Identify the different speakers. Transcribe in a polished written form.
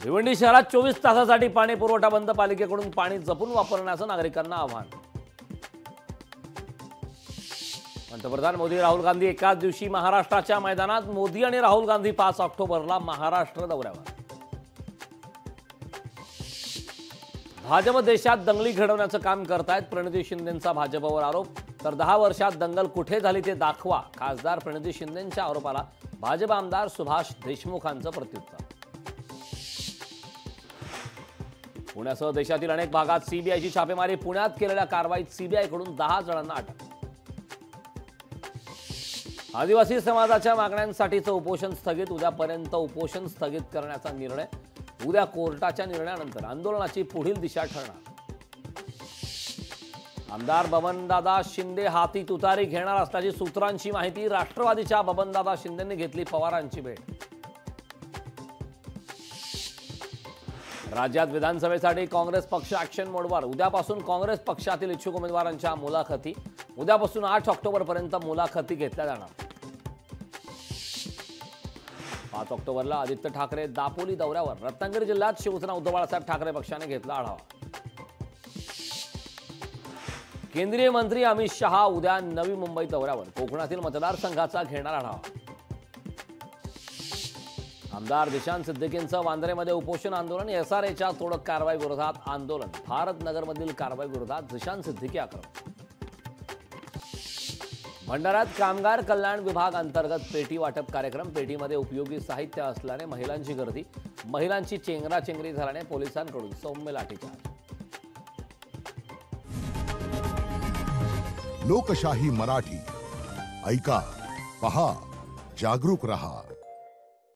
Speaker 1: भिवंडी शहरात 24 तासासाठी पाणी पुरवठा बंद, पालिकेकडून पाणी जपून वापरण्याचं नागरिकांना आवाहन। पंतप्रधान मोदी राहुल गांधी एकाच दिवशी महाराष्ट्राच्या मैदानात, मोदी आणि राहुल गांधी 5 ऑक्टोबरला महाराष्ट्र दौऱ्यावर। भाजप देशात दंगली घडवण्याचं काम करतायत, प्रणिती शिंदेंचा भाजपवर आरोप। तर 10 वर्षात दंगल कुठे झाली ते दाखवा, खासदार प्रणिती शिंदेंच्या आरोपाला भाजप आमदार सुभाष देशमुखांचं प्रत्युत्तर। पुण्यासह देशातील अनेक भागात सीबीआयची छापेमारी, पुण्यात केलेल्या कारवाईत सीबीआयकडून 10 जणांना अटक। आदिवासी समाजाच्या मागण्यांसाठीचं उपोषण स्थगित, उद्यापर्यंत उपोषण स्थगित करण्याचा निर्णय। उद्या कोर्टाच्या निर्णयानंतर आंदोलनाची पुढील दिशा ठरणार। आमदार बबनदादा शिंदे हाती तुतारी घेणार असल्याची सूत्रांची माहिती, राष्ट्रवादीच्या बबनदादा शिंदेंनी घेतली पवारांची भेट। राज्यात विधानसभेसाठी काँग्रेस पक्ष ऍक्शन मोडवर, उद्यापासून काँग्रेस पक्षातील इच्छुक उमेदवारांच्या मुलाखती। उद्यापासून 8 ऑक्टोबरपर्यंत मुलाखती घेतल्या जाणार। 5 ऑक्टोबरला आदित्य ठाकरे दापोली दौऱ्यावर, रत्नागिरी जिल्ह्यात शिवसेना उद्धव बाळासाहेब ठाकरे पक्षाने घेतला आढावा। केंद्रीय मंत्री अमित शहा उद्या नवी मुंबई दौऱ्यावर, कोकणातील मतदारसंघाचा घेणार आढावा। आमदार दिशांत सिद्दीकींचं वांद्रेमध्ये उपोषण आंदोलन, एसआरएच्या तोडक कारवाई विरोधात आंदोलन। भारतनगरमधील कारवाई विरोधात दिशांत सिद्दीकी आक्रमक। भंडाऱ्यात कामगार कल्याण विभाग अंतर्गत पेटी वाटप कार्यक्रम, पेटीमध्ये उपयोगी साहित्य असल्याने महिलांची गर्दी, महिलांची चेंगराचेंगरी झाल्याने पोलिसांकडून सौम्य लाठीचार्ज।
Speaker 2: लोकशाही मराठी ऐका, पहा, जागरूक रहा।